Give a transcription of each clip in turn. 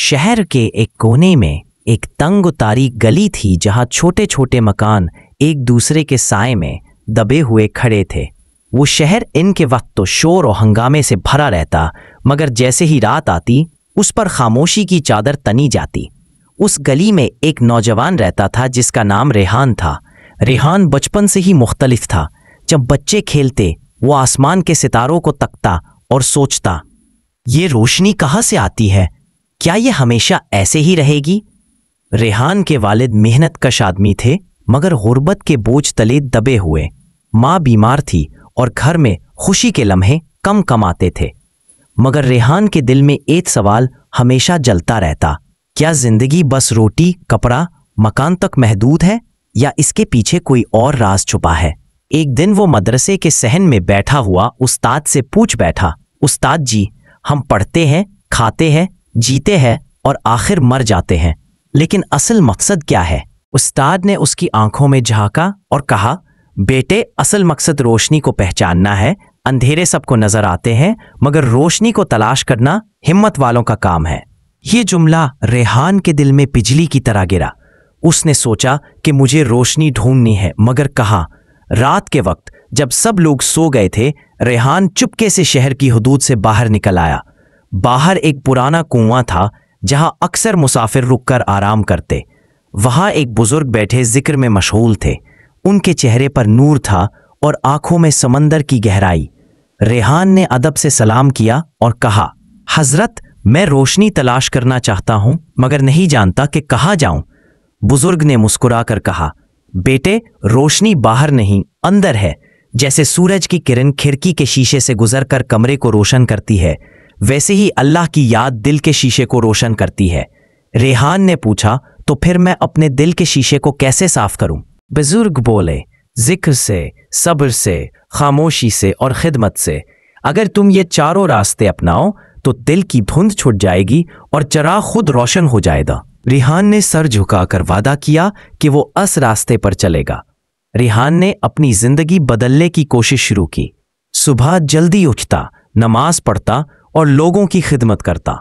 शहर के एक कोने में एक तंग तारीक गली थी जहां छोटे छोटे मकान एक दूसरे के साए में दबे हुए खड़े थे। वो शहर इनके वक्त तो शोर और हंगामे से भरा रहता, मगर जैसे ही रात आती उस पर खामोशी की चादर तनी जाती। उस गली में एक नौजवान रहता था जिसका नाम रेहान था। रेहान बचपन से ही मुख्तलिफ था। जब बच्चे खेलते वो आसमान के सितारों को तकता और सोचता, ये रोशनी कहाँ से आती है? क्या ये हमेशा ऐसे ही रहेगी? रेहान के वालिद मेहनत कश आदमी थे, मगर गुर्बत के बोझ तले दबे हुए। माँ बीमार थी और घर में खुशी के लम्हे कम कम आते थे। मगर रेहान के दिल में एक सवाल हमेशा जलता रहता, क्या जिंदगी बस रोटी, कपड़ा, मकान तक महदूद है या इसके पीछे कोई और राज छुपा है? एक दिन वो मदरसे के सहन में बैठा हुआ उस्ताद से पूछ बैठा, उस्ताद जी, हम पढ़ते हैं, खाते हैं, जीते हैं और आखिर मर जाते हैं, लेकिन असल मकसद क्या है? उस्ताद ने उसकी आंखों में झांका और कहा, बेटे, असल मकसद रोशनी को पहचानना है। अंधेरे सबको नजर आते हैं, मगर रोशनी को तलाश करना हिम्मत वालों का काम है। ये जुमला रेहान के दिल में बिजली की तरह गिरा। उसने सोचा कि मुझे रोशनी ढूंढनी है, मगर कहा। रात के वक्त जब सब लोग सो गए थे, रेहान चुपके से शहर की हदूद से बाहर निकल आया। बाहर एक पुराना कुआं था जहां अक्सर मुसाफिर रुककर आराम करते। वहां एक बुजुर्ग बैठे जिक्र में मशगूल थे। उनके चेहरे पर नूर था और आंखों में समंदर की गहराई। रेहान ने अदब से सलाम किया और कहा, हजरत, मैं रोशनी तलाश करना चाहता हूं, मगर नहीं जानता कि कहाँ जाऊं। बुजुर्ग ने मुस्कुराकर कहा, बेटे, रोशनी बाहर नहीं, अंदर है। जैसे सूरज की किरण खिड़की के शीशे से गुजरकर कमरे को रोशन करती है, वैसे ही अल्लाह की याद दिल के शीशे को रोशन करती है। रेहान ने पूछा, तो फिर मैं अपने दिल के शीशे को कैसे साफ करूं? बुजुर्ग बोले, जिक्र से, सब्र से, खामोशी से और खिदमत से। अगर तुम ये चारों रास्ते अपनाओ तो दिल की धुंध छुट जाएगी और चराग खुद रोशन हो जाएगा। रेहान ने सर झुकाकर वादा किया कि वो इस रास्ते पर चलेगा। रेहान ने अपनी जिंदगी बदलने की कोशिश शुरू की। सुबह जल्दी उठता, नमाज पढ़ता और लोगों की खिदमत करता।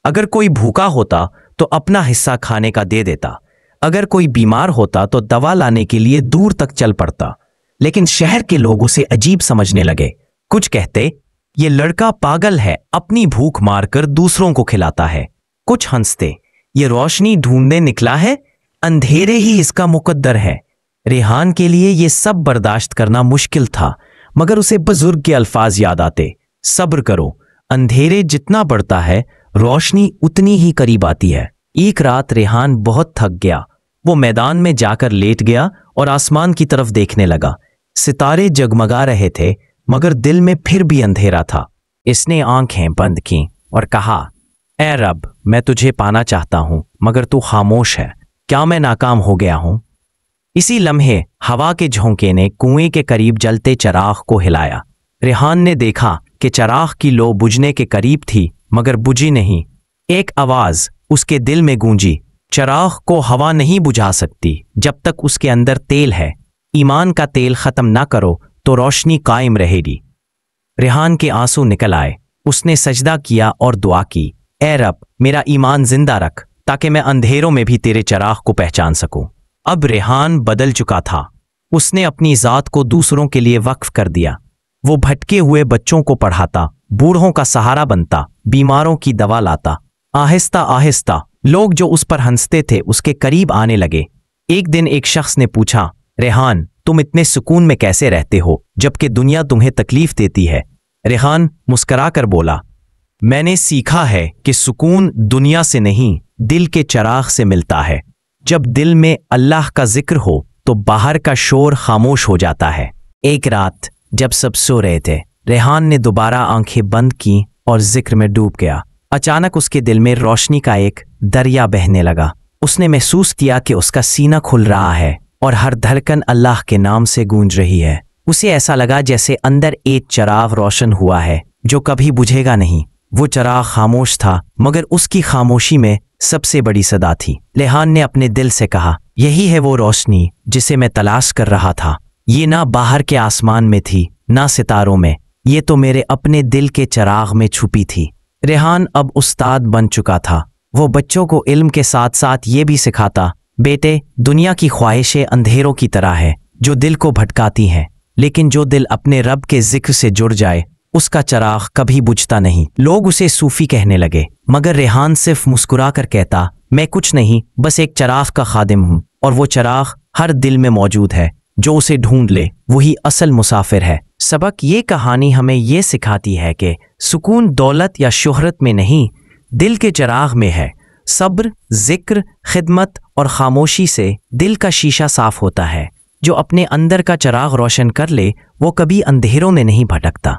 अगर कोई भूखा होता तो अपना हिस्सा खाने का दे देता। अगर कोई बीमार होता तो दवा लाने के लिए दूर तक चल पड़ता। लेकिन शहर के लोग उसे अजीब समझने लगे। कुछ कहते, ये लड़का पागल है, अपनी भूख मारकर दूसरों को खिलाता है। कुछ हंसते, ये रोशनी ढूंढने निकला है, अंधेरे ही इसका मुकद्दर है। रेहान के लिए ये सब बर्दाश्त करना मुश्किल था, मगर उसे बुजुर्ग के अल्फाज याद आते, सब्र करो, अंधेरे जितना बढ़ता है रोशनी उतनी ही करीब आती है। एक रात रेहान बहुत थक गया। वो मैदान में जाकर लेट गया और आसमान की तरफ देखने लगा। सितारे जगमगा रहे थे, मगर दिल में फिर भी अंधेरा था। इसने आंखें बंद की और कहा, ऐ रब, मैं तुझे पाना चाहता हूं, मगर तू खामोश है। क्या मैं नाकाम हो गया हूं? इसी लम्हे हवा के झोंके ने कुएं के करीब जलते चराग को हिलाया। रेहान ने देखा कि चराग की लो बुझने के करीब थी, मगर बुझी नहीं। एक आवाज उसके दिल में गूंजी, चराग को हवा नहीं बुझा सकती जब तक उसके अंदर तेल है। ईमान का तेल खत्म ना करो तो रोशनी कायम रहेगी। रेहान के आंसू निकल आए। उसने सजदा किया और दुआ की, ऐ रब, मेरा ईमान जिंदा रख ताकि मैं अंधेरों में भी तेरे चराग को पहचान सकूं। अब रेहान बदल चुका था। उसने अपनी जात को दूसरों के लिए वक्फ कर दिया। वो भटके हुए बच्चों को पढ़ाता, बूढ़ों का सहारा बनता, बीमारों की दवा लाता। आहिस्ता आहिस्ता लोग जो उस पर हंसते थे उसके करीब आने लगे। एक दिन एक शख्स ने पूछा, रेहान, तुम इतने सुकून में कैसे रहते हो जबकि दुनिया तुम्हें तकलीफ देती है? रेहान मुस्कराकर बोला, मैंने सीखा है कि सुकून दुनिया से नहीं, दिल के चराग से मिलता है। जब दिल में अल्लाह का जिक्र हो तो बाहर का शोर खामोश हो जाता है। एक रात जब सब सो रहे थे, रेहान ने दोबारा आंखें बंद की और जिक्र में डूब गया। अचानक उसके दिल में रोशनी का एक दरिया बहने लगा। उसने महसूस किया कि उसका सीना खुल रहा है और हर धड़कन अल्लाह के नाम से गूंज रही है। उसे ऐसा लगा जैसे अंदर एक चराग रोशन हुआ है जो कभी बुझेगा नहीं। वो चराग खामोश था, मगर उसकी खामोशी में सबसे बड़ी सदा थी। रेहान ने अपने दिल से कहा, यही है वो रोशनी जिसे मैं तलाश कर रहा था। ये ना बाहर के आसमान में थी, ना सितारों में, ये तो मेरे अपने दिल के चराग में छुपी थी। रेहान अब उस्ताद बन चुका था। وہ بچوں کو علم کے ساتھ ساتھ یہ بھی سکھاتا، بیٹے، دنیا کی خواہشیں اندھیروں کی طرح ہے جو دل کو بھٹکاتی ہیں، لیکن جو دل اپنے رب کے ذکر سے جڑ جائے اس کا چراغ کبھی بجھتا نہیں۔ لوگ اسے صوفی کہنے لگے، مگر ریحان صرف مسکرا کر کہتا، میں کچھ نہیں، بس ایک چراغ کا خادم ہوں، اور وہ چراغ ہر دل میں موجود ہے، جو اسے ڈھونڈ لے وہی اصل مسافر ہے۔ سبق یہ کہانی ہمیں یہ سکھاتی ہے کہ سکون دولت یا شہرت میں نہیں، دل کے چراغ میں ہے۔ صبر، ذکر، خدمت اور خاموشی سے دل کا شیشہ صاف ہوتا ہے۔ جو اپنے اندر کا چراغ روشن کر لے وہ کبھی اندھیروں میں نہیں بھٹکتا۔